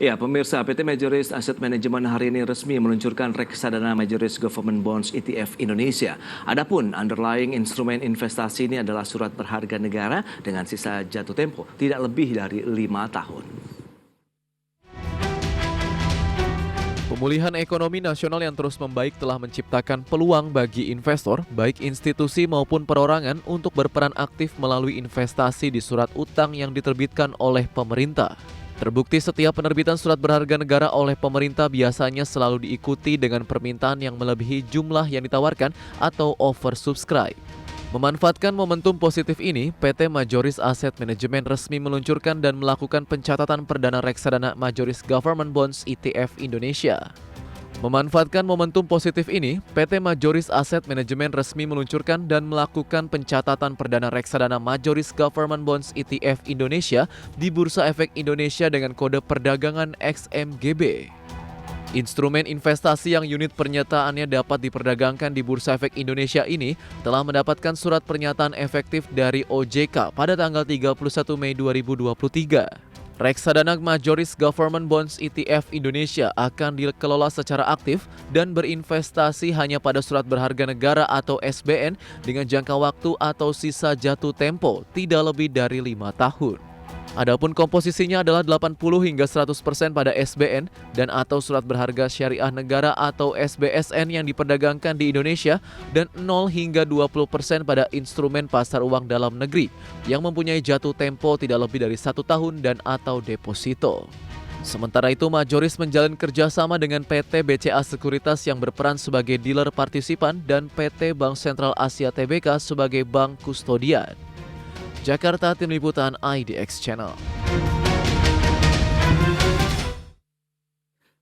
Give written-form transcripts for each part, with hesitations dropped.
Ya, pemirsa, PT Majoris Asset Management hari ini resmi meluncurkan reksadana Majoris Government Bonds ETF Indonesia. Adapun underlying instrumen investasi ini adalah surat berharga negara dengan sisa jatuh tempo tidak lebih dari 5 tahun. Pemulihan ekonomi nasional yang terus membaik telah menciptakan peluang bagi investor, baik institusi maupun perorangan, untuk berperan aktif melalui investasi di surat utang yang diterbitkan oleh pemerintah. Terbukti setiap penerbitan surat berharga negara oleh pemerintah biasanya selalu diikuti dengan permintaan yang melebihi jumlah yang ditawarkan atau oversubscribe. Memanfaatkan momentum positif ini, PT Majoris Asset Management resmi meluncurkan dan melakukan pencatatan perdana reksadana Majoris Government Bonds ETF Indonesia. Memanfaatkan momentum positif ini, PT Majoris Asset Management resmi meluncurkan dan melakukan pencatatan perdana reksadana Majoris Government Bonds ETF Indonesia di Bursa Efek Indonesia dengan kode perdagangan XMGB. Instrumen investasi yang unit pernyataannya dapat diperdagangkan di Bursa Efek Indonesia ini telah mendapatkan surat pernyataan efektif dari OJK pada tanggal 31 Mei 2023. Reksadana Majoris Government Bonds ETF Indonesia akan dikelola secara aktif dan berinvestasi hanya pada surat berharga negara atau SBN dengan jangka waktu atau sisa jatuh tempo tidak lebih dari 5 tahun. Adapun komposisinya adalah 80 hingga 100% pada SBN dan atau surat berharga syariah negara atau SBSN yang diperdagangkan di Indonesia dan 0 hingga 20% pada instrumen pasar uang dalam negeri yang mempunyai jatuh tempo tidak lebih dari 1 tahun dan atau deposito. Sementara itu, Majoris menjalin kerjasama dengan PT BCA Sekuritas yang berperan sebagai dealer partisipan dan PT Bank Sentral Asia Tbk sebagai bank kustodian. Jakarta, Tim Liputan IDX Channel.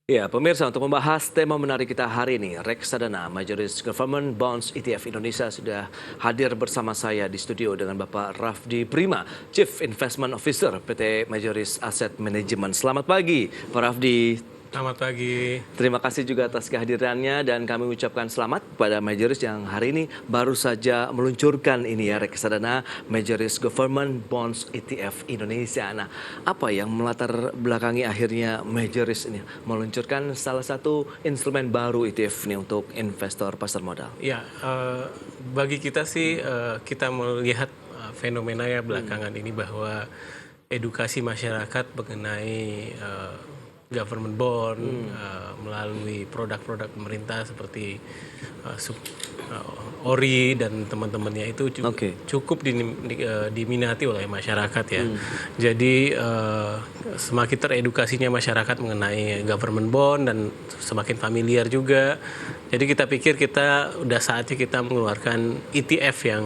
Ya, pemirsa, untuk membahas tema menarik kita hari ini, reksadana Majoris Government Bonds ETF Indonesia sudah hadir bersama saya di studio dengan Bapak Rafdi Prima, Chief Investment Officer PT Majoris Asset Management. Selamat pagi, Pak Rafdi. Selamat pagi. Terima kasih juga atas kehadirannya dan kami ucapkan selamat kepada Majoris yang hari ini baru saja meluncurkan ini ya, reksadana Majoris Government Bonds ETF Indonesia. Nah, apa yang melatar belakangi akhirnya Majoris ini meluncurkan salah satu instrumen baru ETF ini untuk investor pasar modal? Ya, bagi kita sih kita melihat fenomena ya belakangan ini bahwa edukasi masyarakat mengenai government bond melalui produk-produk pemerintah seperti ORI dan teman-temannya itu cukup diminati oleh masyarakat ya. Jadi semakin teredukasinya masyarakat mengenai government bond dan semakin familiar juga. Jadi kita pikir kita udah saatnya kita mengeluarkan ETF yang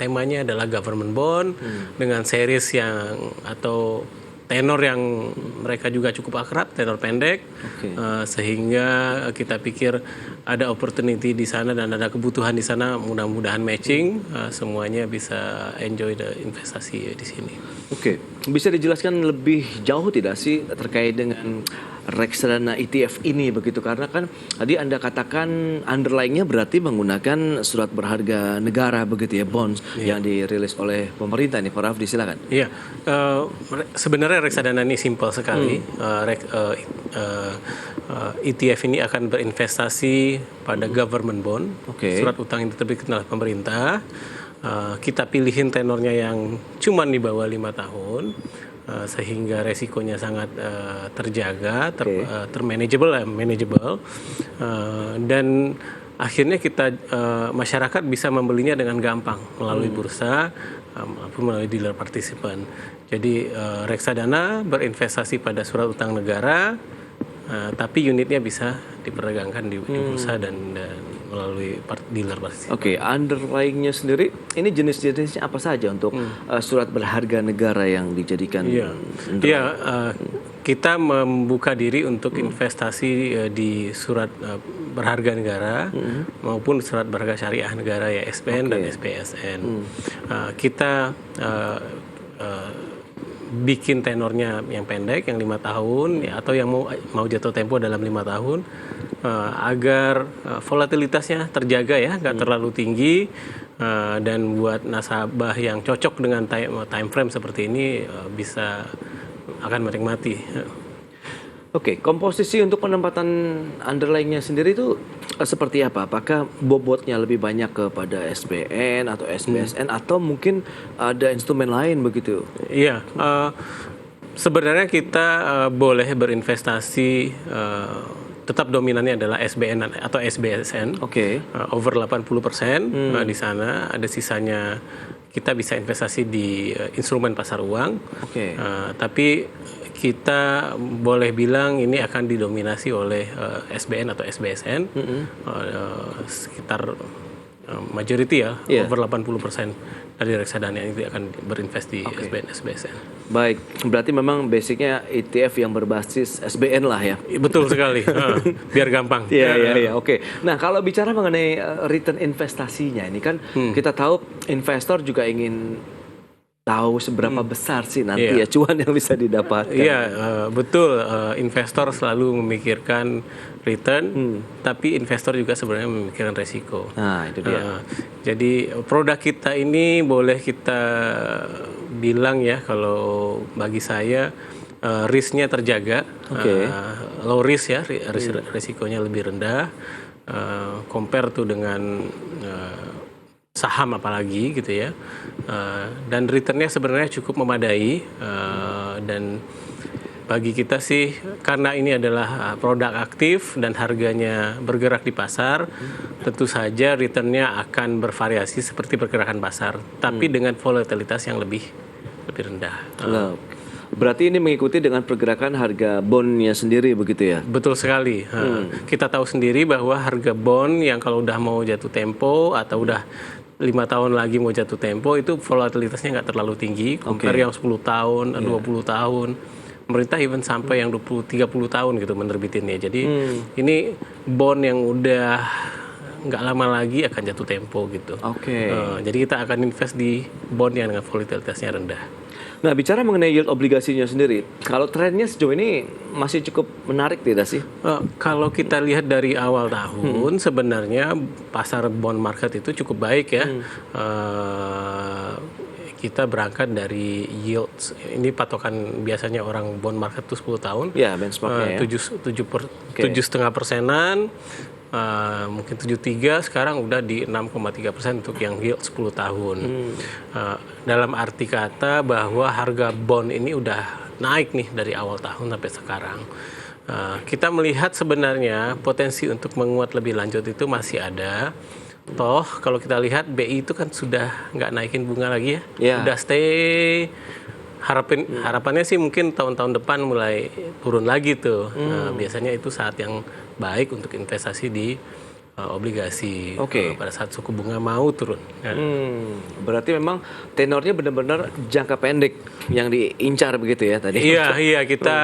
temanya adalah government bond dengan series yang atau tenor yang mereka juga cukup akrab, tenor pendek, sehingga kita pikir ada opportunity di sana dan ada kebutuhan di sana, mudah-mudahan matching, semuanya bisa enjoy the investasi di sini. Oke, bisa dijelaskan lebih jauh tidak sih terkait dengan reksadana ETF ini begitu, karena kan tadi Anda katakan underlying-nya berarti menggunakan surat berharga negara begitu ya, bonds yang dirilis oleh pemerintah nih. Pak Rafdi, silakan. Iya, sebenarnya reksadana ini simpel sekali. ETF ini akan berinvestasi pada government bond, surat utang yang diterbitkan oleh pemerintah. Kita pilihin tenornya yang cuma di bawah 5 tahun. Sehingga resikonya sangat terjaga, manageable, dan akhirnya kita masyarakat bisa membelinya dengan gampang melalui bursa maupun melalui dealer partisipan. Jadi reksadana berinvestasi pada surat utang negara, tapi unitnya bisa diperdagangkan di bursa dan melalui dealer partisipan. Oke, underlying-nya sendiri ini jenis-jenisnya apa saja untuk surat berharga negara yang dijadikan? Kita membuka diri untuk investasi di surat berharga negara maupun surat berharga syariah negara ya, SBN dan SBSN. Kita bikin tenornya yang pendek, yang 5 tahun ya, atau yang mau jatuh tempo dalam 5 tahun agar volatilitasnya terjaga ya, nggak terlalu tinggi, dan buat nasabah yang cocok dengan time frame seperti ini bisa akan menikmati. Oke, komposisi untuk penempatan underlying-nya sendiri itu seperti apa? Apakah bobotnya lebih banyak kepada SBN atau SBSN atau mungkin ada instrumen lain begitu? Iya, sebenarnya kita boleh berinvestasi, tetap dominannya adalah SBN atau SBSN. Oke. Over 80% di sana, ada sisanya kita bisa investasi di instrumen pasar uang. Oke. Tapi kita boleh bilang ini akan didominasi oleh SBN atau SBSN, sekitar majority ya, over 80% dari reksadana ini akan berinvest di SBN, SBSN. Baik, berarti memang basicnya ETF yang berbasis SBN lah ya. Betul sekali, biar gampang. Iya, oke. Nah, kalau bicara mengenai return investasinya, ini kan kita tahu investor juga ingin tahu seberapa besar sih nanti ya cuan yang bisa didapatkan. Iya, betul. Investor selalu memikirkan return, tapi investor juga sebenarnya memikirkan resiko. Nah, itu dia. Jadi produk kita ini boleh kita bilang ya, kalau bagi saya risknya terjaga, low risk ya, risikonya lebih rendah, compare tuh dengan saham apalagi gitu ya, dan returnnya sebenarnya cukup memadai, dan bagi kita sih karena ini adalah produk aktif dan harganya bergerak di pasar, tentu saja returnnya akan bervariasi seperti pergerakan pasar, tapi dengan volatilitas yang lebih rendah. Berarti ini mengikuti dengan pergerakan harga bondnya sendiri begitu ya? Betul sekali. Kita tahu sendiri bahwa harga bond yang kalau udah mau jatuh tempo atau udah 5 tahun lagi mau jatuh tempo itu volatilitasnya nggak terlalu tinggi, compare yang 10 tahun, 20 tahun. Pemerintah even sampai yang 20-30 tahun gitu menerbitinnya. Jadi ini bond yang udah nggak lama lagi akan jatuh tempo gitu. Jadi kita akan invest di bond yang dengan volatilitasnya rendah. Nah, bicara mengenai yield obligasinya sendiri, kalau trennya sejauh ini masih cukup menarik tidak sih? Kalau kita lihat dari awal tahun, sebenarnya pasar bond market itu cukup baik ya. Kita berangkat dari yield, ini patokan biasanya orang bond market itu 10 tahun. Ya, benchmarknya ya. 7,5%, mungkin 7,3, sekarang udah di 6,3% untuk yang yield 10 tahun. Dalam arti kata bahwa harga bond ini udah naik nih dari awal tahun sampai sekarang. Kita melihat sebenarnya potensi untuk menguat lebih lanjut itu masih ada. Toh kalau kita lihat BI itu kan sudah nggak naikin bunga lagi ya, udah stay. Harapannya sih mungkin tahun-tahun depan mulai turun lagi tuh. Biasanya itu saat yang baik untuk investasi di obligasi pada saat suku bunga mau turun. Berarti memang tenornya benar-benar jangka pendek yang diincar begitu ya tadi? Iya kita.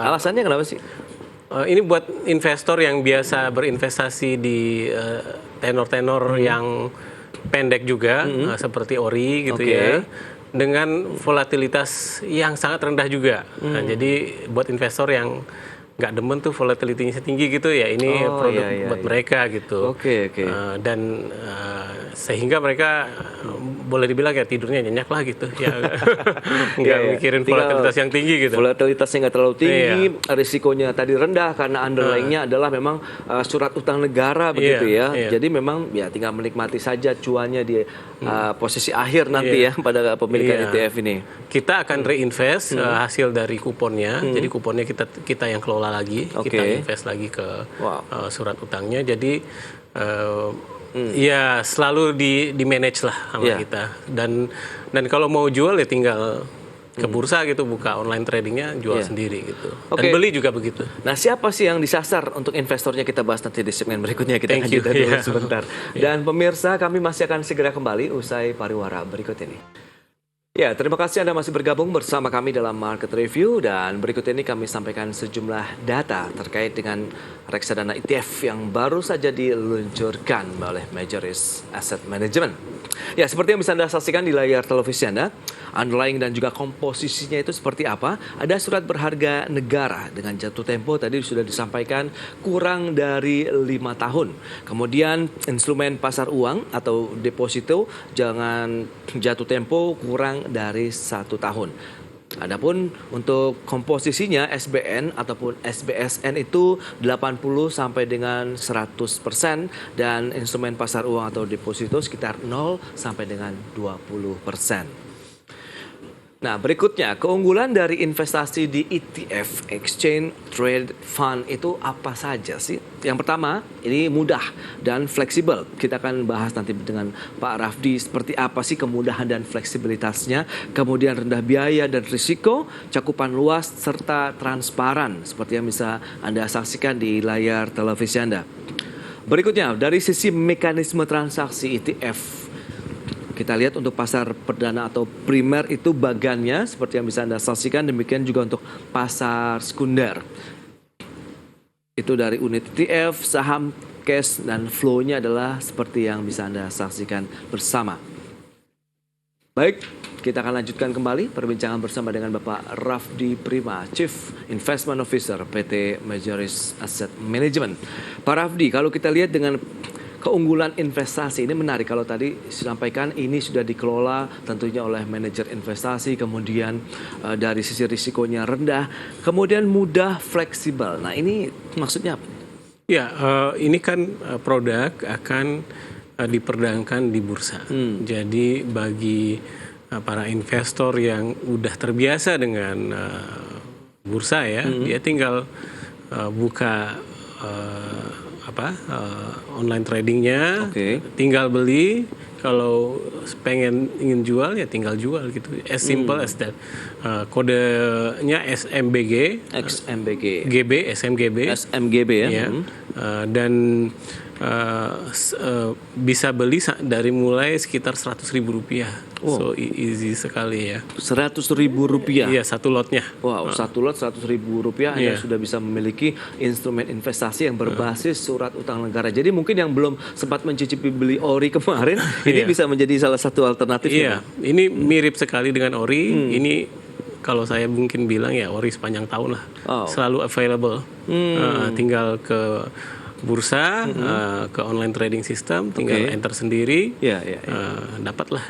Alasannya kenapa sih? Ini buat investor yang biasa berinvestasi di tenor-tenor yang pendek juga, seperti ori gitu ya, dengan volatilitas yang sangat rendah juga. Nah, jadi buat investor yang nggak demen tuh volatility-nya tinggi gitu ya, ini produk buat mereka gitu. Dan sehingga mereka boleh dibilang ya tidurnya nyenyak lah gitu ya, nggak mikirin volatilitas yang tinggi gitu. Volatilitasnya nggak terlalu tinggi, risikonya tadi rendah karena underlying-nya adalah memang surat utang negara begitu ya. Jadi memang ya tinggal menikmati saja cuannya di posisi akhir nanti ya pada pemilikan ETF ini. Kita akan reinvest hasil dari kuponnya, jadi kuponnya kita yang kelola lagi, kita invest lagi ke surat utangnya. Jadi ya selalu di manage lah sama kita. Dan kalau mau jual ya tinggal ke bursa gitu, buka online tradingnya, jual sendiri gitu. Dan beli juga begitu. Nah, siapa sih yang disasar untuk investornya, kita bahas nanti di segmen berikutnya. Kita akan jeda dulu sebentar. Dan pemirsa, kami masih akan segera kembali usai pariwara berikut ini. Ya, terima kasih Anda masih bergabung bersama kami dalam Market Review, dan berikut ini kami sampaikan sejumlah data terkait dengan reksadana ETF yang baru saja diluncurkan oleh Majoris Asset Management. Ya, seperti yang bisa Anda saksikan di layar televisi Anda, underlying dan juga komposisinya itu seperti apa. Ada surat berharga negara dengan jatuh tempo tadi sudah disampaikan kurang dari 5 tahun. Kemudian instrumen pasar uang atau deposito jangan jatuh tempo kurang dari 1 tahun. Adapun untuk komposisinya SBN ataupun SBSN itu 80 sampai dengan 100% dan instrumen pasar uang atau deposito sekitar 0 sampai dengan 20%. Nah, berikutnya keunggulan dari investasi di ETF, Exchange Trade Fund, itu apa saja sih? Yang pertama, ini mudah dan fleksibel. Kita akan bahas nanti dengan Pak Rafdi seperti apa sih kemudahan dan fleksibilitasnya, kemudian rendah biaya dan risiko, cakupan luas serta transparan seperti yang bisa Anda saksikan di layar televisi Anda. Berikutnya, dari sisi mekanisme transaksi ETF, kita lihat untuk pasar perdana atau primer itu bagannya seperti yang bisa Anda saksikan, demikian juga untuk pasar sekunder. Itu dari unit ETF, saham, cash, dan flow-nya adalah seperti yang bisa Anda saksikan bersama. Baik, kita akan lanjutkan kembali perbincangan bersama dengan Bapak Rafdi Prima, Chief Investment Officer PT Majoris Asset Management. Pak Rafdi, kalau kita lihat dengan keunggulan investasi ini menarik, kalau tadi disampaikan ini sudah dikelola tentunya oleh manajer investasi, kemudian dari sisi risikonya rendah, kemudian mudah, fleksibel. Nah, ini maksudnya apa? Ya, ini kan produk akan diperdagangkan di bursa. Jadi bagi para investor yang udah terbiasa dengan bursa ya, dia tinggal buka online tradingnya, tinggal beli, kalau ingin jual ya tinggal jual gitu, as simple as that. Kodenya SMBG, SMGB ya. Dan bisa beli dari mulai sekitar Rp100.000. So easy sekali ya. Rp100.000? Iya, satu lotnya. Wow, satu lot Rp100.000, Anda sudah bisa memiliki instrumen investasi yang berbasis surat utang negara. Jadi mungkin yang belum sempat mencicipi beli ORI kemarin, ini bisa menjadi salah satu alternatif. Iya, ini mirip sekali dengan ORI. Ini kalau saya mungkin bilang ya ORI sepanjang tahun lah, selalu available. Tinggal ke bursa, ke online trading system, tinggal enter sendiri, dapatlah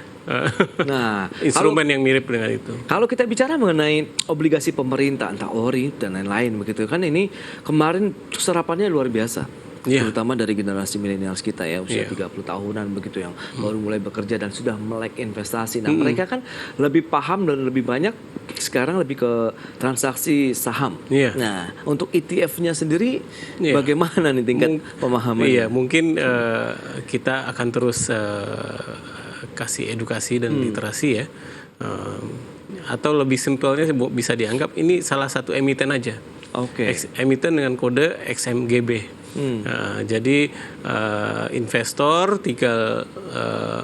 instrumen yang mirip dengan itu. Kalau kita bicara mengenai obligasi pemerintah, entah ORI dan lain-lain begitu kan, ini kemarin serapannya luar biasa. Terutama dari generasi milenial kita ya, usia 30 tahunan begitu, yang baru mulai bekerja dan sudah melek investasi. Nah, mereka kan lebih paham dan lebih banyak sekarang lebih ke transaksi saham. Nah, untuk ETF-nya sendiri bagaimana nih tingkat pemahamannya? Iya, mungkin kita akan terus kasih edukasi dan literasi ya. Atau lebih simpelnya bisa dianggap ini salah satu emiten aja. Emiten dengan kode XMGB. Jadi investor tinggal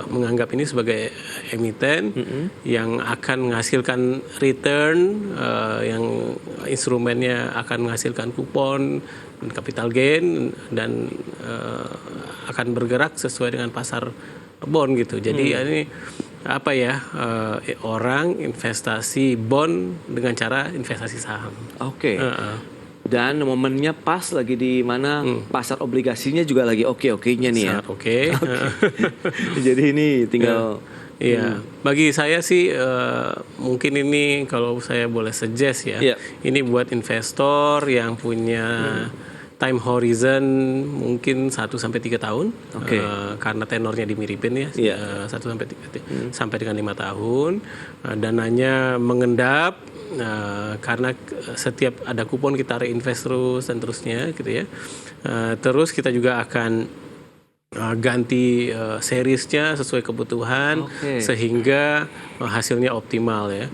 menganggap ini sebagai emiten yang akan menghasilkan return, yang instrumennya akan menghasilkan kupon dan capital gain, dan akan bergerak sesuai dengan pasar bond gitu. Jadi ini apa ya, orang investasi bond dengan cara investasi saham. Dan momennya pas lagi di mana pasar obligasinya juga lagi oke-okenya nih ya. Jadi ini tinggal bagi saya sih mungkin ini kalau saya boleh suggest ya, ini buat investor yang punya time horizon mungkin 1-3 tahun, karena tenornya dimiripin ya, 1 sampai dengan 5 tahun, dananya mengendap, karena setiap ada kupon kita reinvest terus dan terusnya gitu ya. Terus kita juga akan ganti seriesnya sesuai kebutuhan sehingga hasilnya optimal ya.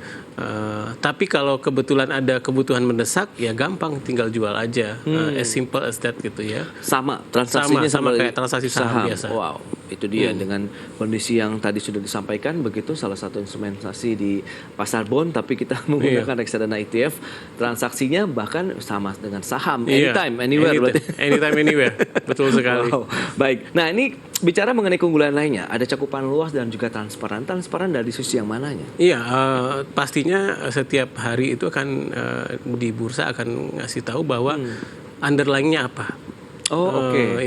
Tapi kalau kebetulan ada kebutuhan mendesak ya gampang, tinggal jual aja, as simple as that gitu ya. Sama transaksinya sama kayak transaksi saham biasa. Wow, itu dia dengan kondisi yang tadi sudah disampaikan begitu, salah satu instrumentasi di pasar bond, tapi kita menggunakan reksadana ETF, transaksinya bahkan sama dengan saham, anytime, anywhere. Anytime, anywhere, betul sekali. Wow. Baik, nah ini bicara mengenai keunggulan lainnya, ada cakupan luas dan juga transparan dari sisi yang mananya? Iya, pastinya setiap hari itu akan di bursa akan ngasih tahu bahwa underlying-nya apa.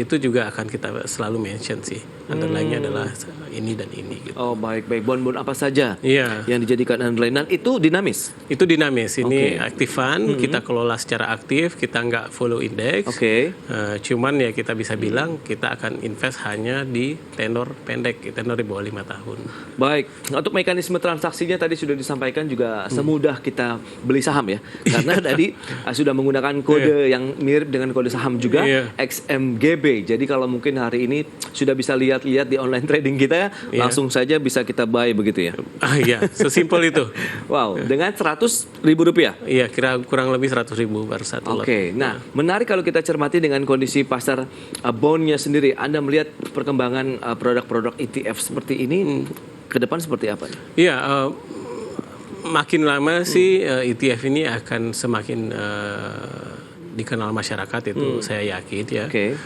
Itu juga akan kita selalu mention sih. Underlying-nya adalah ini dan ini. Gitu. Oh baik, bond apa saja Iya. yang dijadikan underlying, dan itu dinamis? Itu dinamis, ini Oke. active fund, kita kelola secara aktif, kita nggak follow index. Oke. Cuman ya kita bisa bilang kita akan invest hanya di tenor pendek, tenor di bawah 5 tahun. Baik, untuk mekanisme transaksinya tadi sudah disampaikan juga semudah kita beli saham ya. Karena tadi sudah menggunakan kode yang mirip dengan kode saham juga, Iya. XMGB. Jadi kalau mungkin hari ini sudah bisa lihat-lihat di online trading kita, Iya. langsung saja bisa kita buy begitu ya. Iya, sesimpel itu. Wow, dengan 100.000 rupiah. Iya, kurang lebih 100.000 per satu lot. Oke, nah menarik kalau kita cermati dengan kondisi pasar bondnya sendiri. Anda melihat perkembangan produk-produk ETF seperti ini ke depan seperti apa? Iya, makin lama sih ETF ini akan semakin dikenal masyarakat, itu saya yakin ya. Oke.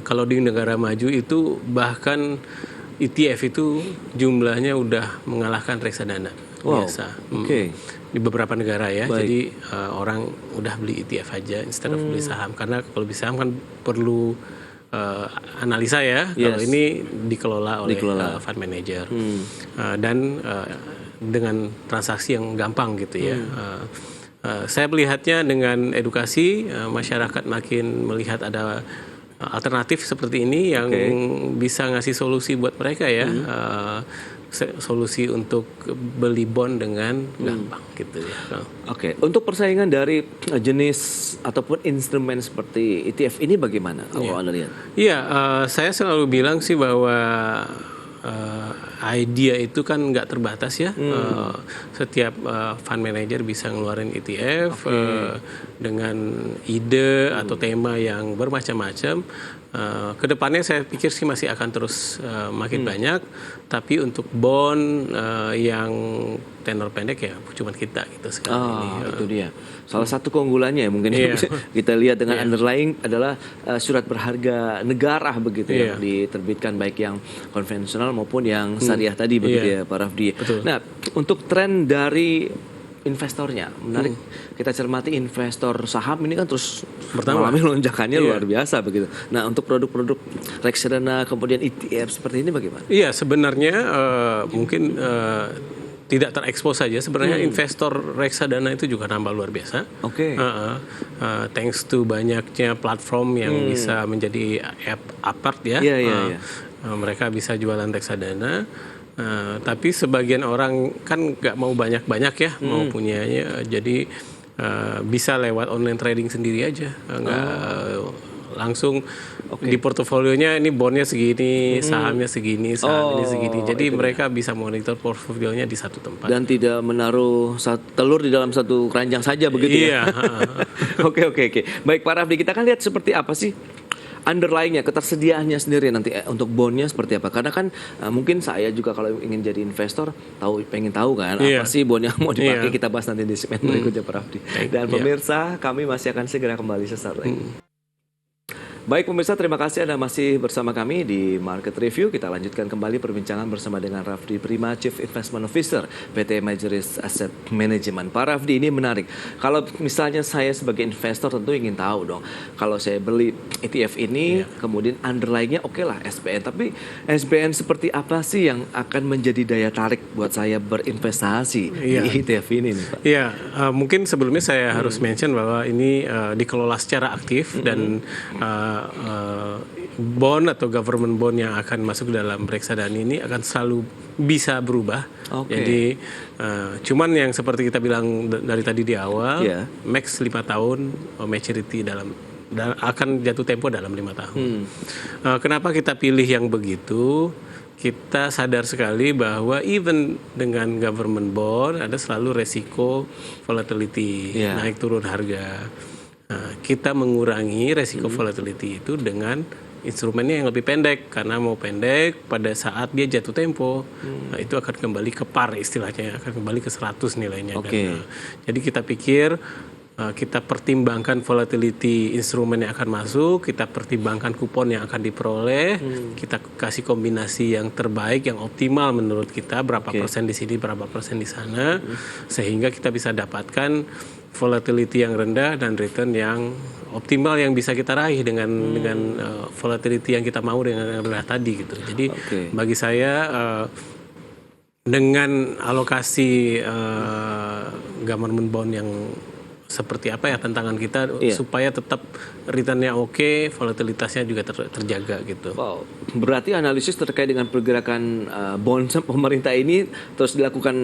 Kalau di negara maju itu bahkan ETF itu jumlahnya udah mengalahkan reksadana Wow. biasa. Oke. Di beberapa negara ya. Baik. Jadi orang udah beli ETF aja instead of beli saham, karena kalau beli saham kan perlu analisa ya. Yes. Kalau ini dikelola oleh Dikelola. fund manager dan dengan transaksi yang gampang gitu ya. Saya melihatnya dengan edukasi, masyarakat makin melihat ada alternatif seperti ini yang bisa ngasih solusi buat mereka ya. Solusi untuk beli bond dengan gampang gitu ya. Oke, untuk persaingan dari jenis ataupun instrumen seperti ETF ini bagaimana kalau Anda lihat? Iya, saya selalu bilang sih bahwa idea itu kan nggak terbatas ya. Setiap fund manager bisa ngeluarin ETF dengan ide atau tema yang bermacam-macam. Kedepannya saya pikir sih masih akan terus makin banyak. Tapi untuk bond yang tenor pendek ya cuma kita gitu sekarang ini. Itu dia. Salah satu keunggulannya ya mungkin Iya. bisa kita lihat dengan underlying adalah surat berharga negara begitu yang diterbitkan, baik yang konvensional maupun yang syariah tadi begitu ya Pak Rafdi. Betul. Nah, untuk tren dari investornya menarik kita cermati. Investor saham ini kan terus mengalami lonjakannya luar biasa begitu. Nah, untuk produk-produk reksadana kemudian ETF seperti ini bagaimana? Iya, sebenarnya mungkin tidak terekspos saja. Sebenarnya investor reksadana itu juga nambah luar biasa. Oke. Thanks to banyaknya platform yang bisa menjadi apart ya. Iya. Mereka bisa jualan reksadana. Tapi sebagian orang kan nggak mau banyak-banyak ya, mau punyanya. Jadi bisa lewat online trading sendiri aja, nggak langsung di portofolionya ini bondnya segini, sahamnya segini, saham ini segini. Jadi mereka bisa monitor portofolionya di satu tempat. Dan tidak menaruh telur di dalam satu keranjang saja begitu ya. Oke. Baik Pak Rafdi, kita kan lihat seperti apa sih underlying-nya, ketersediaannya sendiri nanti untuk bondnya seperti apa. Karena kan mungkin saya juga kalau ingin jadi investor pengen tahu kan apa sih bond yang mau dipakai. Kita bahas nanti di segmen berikutnya Pak Rafdi. Dan pemirsa, kami masih akan segera kembali sesaat lagi. Baik pemirsa, terima kasih Anda masih bersama kami di Market Review. Kita lanjutkan kembali perbincangan bersama dengan Rafdi Prima, Chief Investment Officer PT Majeris Asset Management. Pak Rafdi, ini menarik. Kalau misalnya saya sebagai investor tentu ingin tahu dong. Kalau saya beli ETF ini, kemudian underlying-nya oke lah SPN. Tapi SPN seperti apa sih yang akan menjadi daya tarik buat saya berinvestasi di ETF ini nih Pak? Iya, mungkin sebelumnya saya harus mention bahwa ini dikelola secara aktif dan bond atau government bond yang akan masuk dalam reksadana ini akan selalu bisa berubah. Jadi cuman yang seperti kita bilang dari tadi di awal, max 5 tahun maturity akan jatuh tempo dalam 5 tahun. Kenapa kita pilih yang begitu? Kita sadar sekali bahwa even dengan government bond ada selalu resiko volatility, naik turun harga. Kita mengurangi resiko volatility itu dengan instrumennya yang lebih pendek, karena mau pendek pada saat dia jatuh tempo itu akan kembali ke par istilahnya, akan kembali ke 100 nilainya. Jadi kita pikir kita pertimbangkan volatility instrumen yang akan masuk, kita pertimbangkan kupon yang akan diperoleh, kita kasih kombinasi yang terbaik, yang optimal menurut kita, berapa persen di sini, berapa persen di sana, sehingga kita bisa dapatkan volatility yang rendah dan return yang optimal yang bisa kita raih dengan volatility yang kita mau dengan yang rendah tadi gitu. Jadi bagi saya dengan alokasi government bond yang seperti apa ya tantangan kita supaya tetap returnnya oke, volatilitasnya juga terjaga gitu. Wow, berarti analisis terkait dengan pergerakan bond pemerintah ini terus dilakukan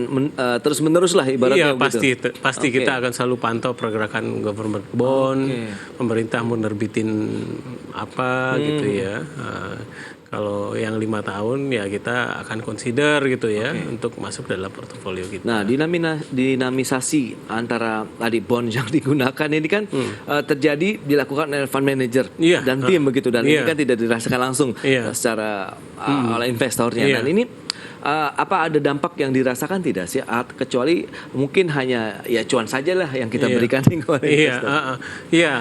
terus menerus lah ibaratnya. Iya pasti kita akan selalu pantau pergerakan government bond, pemerintah mau nerbitin apa gitu ya. Kalau yang 5 tahun ya kita akan consider gitu ya untuk masuk dalam portofolio kita. Nah, dinamisasi antara tadi bond yang digunakan ini kan terjadi dilakukan oleh fund manager dan tim begitu, dan ini kan tidak dirasakan langsung secara oleh investornya. Dan ini apa ada dampak yang dirasakan tidak sih? Kecuali mungkin hanya ya cuan sajalah yang kita berikan kepada investor. Iya,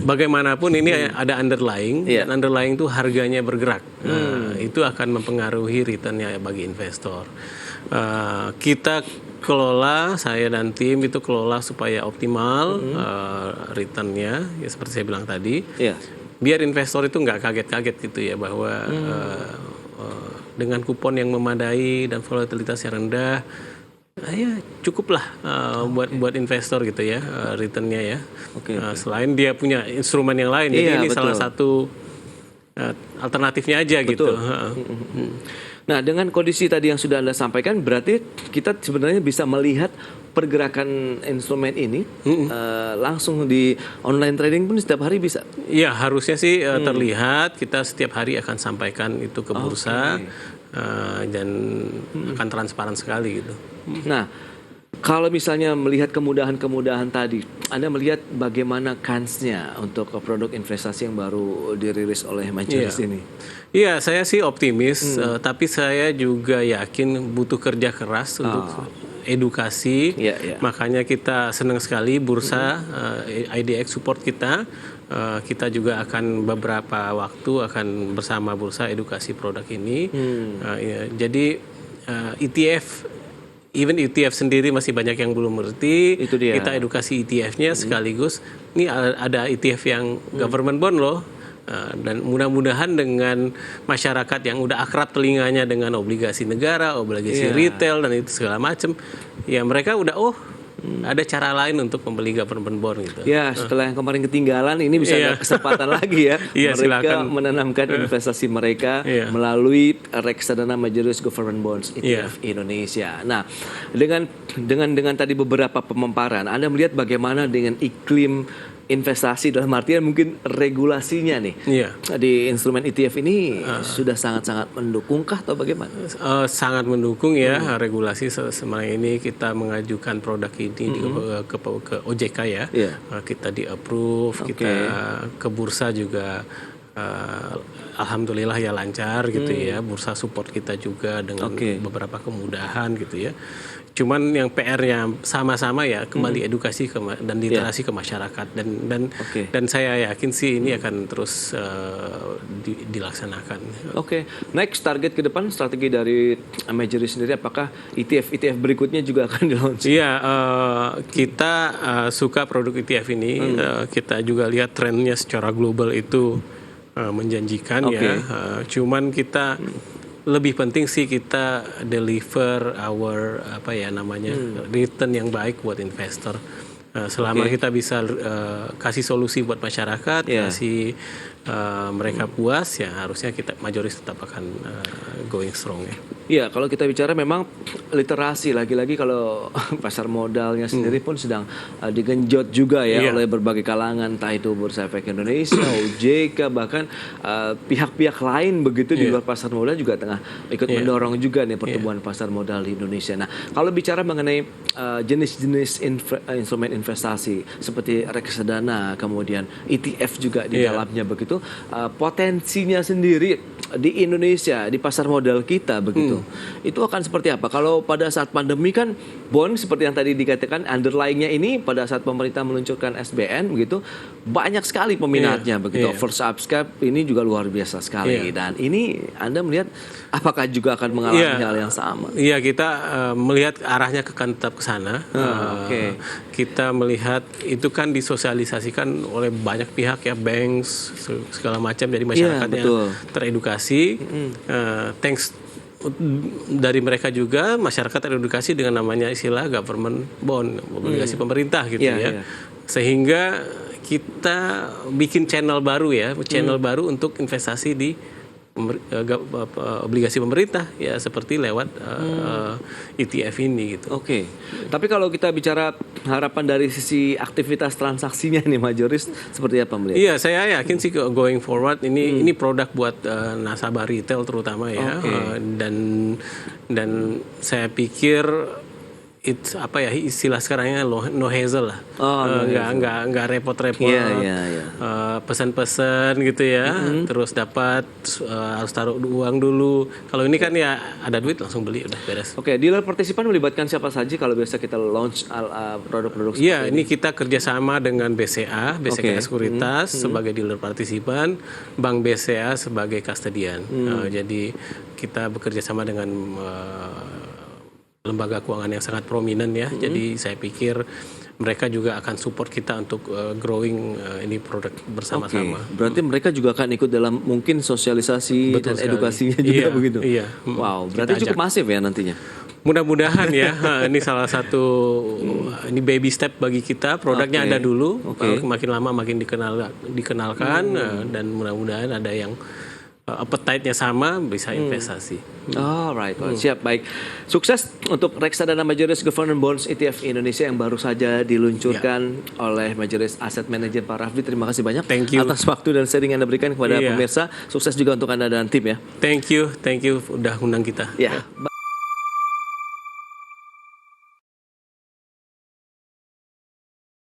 bagaimanapun ini ada underlying, dan underlying itu harganya bergerak. Itu akan mempengaruhi returnnya bagi investor. Kita kelola, saya dan tim itu kelola supaya optimal returnnya, ya seperti saya bilang tadi. Biar investor itu nggak kaget-kaget gitu ya bahwa dengan kupon yang memadai dan volatilitas yang rendah, ya cukuplah buat investor gitu ya returnnya ya. Selain dia punya instrumen yang lain, jadi ini salah satu alternatifnya aja gitu. Nah, dengan kondisi tadi yang sudah Anda sampaikan, berarti kita sebenarnya bisa melihat pergerakan instrumen ini langsung di online trading pun setiap hari bisa? Iya, harusnya sih terlihat. Kita setiap hari akan sampaikan itu ke bursa dan akan transparan sekali gitu. Nah, kalau misalnya melihat kemudahan-kemudahan tadi, Anda melihat bagaimana kansnya untuk produk investasi yang baru dirilis oleh Majoris ini? Iya, saya sih optimis, tapi saya juga yakin butuh kerja keras untuk edukasi. Makanya kita senang sekali bursa IDX support kita. Kita juga akan beberapa waktu akan bersama bursa edukasi produk ini. Jadi ETF, even ETF sendiri masih banyak yang belum mengerti. Itu dia. Kita edukasi ETF-nya sekaligus. Ini ada ETF yang government bond loh. Dan mudah-mudahan dengan masyarakat yang udah akrab telinganya dengan obligasi negara, obligasi retail dan itu segala macam, ya mereka udah ada cara lain untuk membeli government bond gitu. Ya, setelah yang kemarin ketinggalan, ini bisa ada kesempatan lagi ya. Mereka silakan menanamkan investasi mereka melalui reksadana Majoris Government Bonds ETF Indonesia. Nah, dengan tadi beberapa pemaparan, Anda melihat bagaimana dengan iklim investasi dalam artian mungkin regulasinya nih di instrumen ETF ini sudah sangat-sangat mendukungkah atau bagaimana? Sangat mendukung ya regulasi. Sebenarnya ini kita mengajukan produk ini ke OJK ya. Kita di approve, kita ke bursa juga alhamdulillah ya lancar gitu ya. Bursa support kita juga dengan beberapa kemudahan gitu ya. Cuman yang PR-nya sama-sama ya kembali edukasi dan literasi ke masyarakat dan saya yakin sih ini akan terus dilaksanakan. Next target ke depan strategi dari Majoris sendiri, apakah ETF berikutnya juga akan di-launch? Iya, kita suka produk ETF ini. Kita juga lihat trennya secara global itu menjanjikan ya. Cuman kita lebih penting sih kita deliver our return yang baik buat investor. Selama kita bisa kasih solusi buat masyarakat, kasih mereka puas, ya harusnya kita Majoris tetap akan going strong ya. Iya, kalau kita bicara memang literasi, lagi-lagi kalau pasar modalnya sendiri pun sedang digenjot juga ya oleh berbagai kalangan, entah itu Bursa Efek Indonesia, OJK, bahkan pihak-pihak lain begitu di luar pasar modal juga tengah ikut mendorong juga nih pertumbuhan pasar modal di Indonesia. Nah, kalau bicara mengenai jenis-jenis instrumen investasi seperti reksadana, kemudian ETF juga di dalamnya begitu, potensinya sendiri di Indonesia, di pasar modal kita begitu, itu akan seperti apa? Kalau pada saat pandemi kan bond seperti yang tadi dikatakan underlying-nya ini pada saat pemerintah meluncurkan SBN begitu banyak sekali peminatnya begitu. Oversubscribe ini juga luar biasa sekali dan ini Anda melihat apakah juga akan mengalami hal yang sama? Iya, kita melihat arahnya tetap ke sana. Kita melihat itu kan disosialisasikan oleh banyak pihak ya, banks segala macam, jadi masyarakatnya teredukasi. Thanks dari mereka juga masyarakat teredukasi dengan namanya istilah government bond, obligasi pemerintah gitu sehingga kita bikin channel baru baru untuk investasi di obligasi pemerintah ya, seperti lewat ETF ini gitu. Tapi kalau kita bicara harapan dari sisi aktivitas transaksinya nih Majoris, seperti apa melihat? Iya, saya yakin sih going forward ini produk buat nasabah retail terutama ya. Dan saya pikir istilah sekarangnya no hassle lah. Nggak repot-repot. Pesan-pesan gitu ya. Terus dapat harus taruh uang dulu. Kalau ini kan ya ada duit langsung beli udah beres. Dealer partisipan melibatkan siapa saja kalau biasa kita launch produk-produk seperti ini? Ini kita kerjasama dengan BCA Sekuritas sebagai dealer partisipan, Bank BCA sebagai custodian. Jadi kita bekerja sama dengan lembaga keuangan yang sangat prominent ya. Jadi saya pikir mereka juga akan support kita untuk growing ini produk bersama-sama. Berarti mereka juga akan ikut dalam mungkin sosialisasi dan edukasinya juga begitu? Wow, berarti cukup masif ya nantinya? Mudah-mudahan ya. Ini salah satu ini baby step bagi kita. Produknya ada dulu, makin lama makin dikenalkan dan mudah-mudahan ada yang appetite-nya sama, bisa investasi. Alright, siap, baik. Sukses untuk reksadana Majoris Government Bonds ETF Indonesia yang baru saja diluncurkan oleh Majoris Asset Manager Pak Raffi. Terima kasih banyak atas waktu dan sharing yang Anda berikan kepada pemirsa. Sukses juga untuk Anda dan tim ya. Thank you udah undang kita.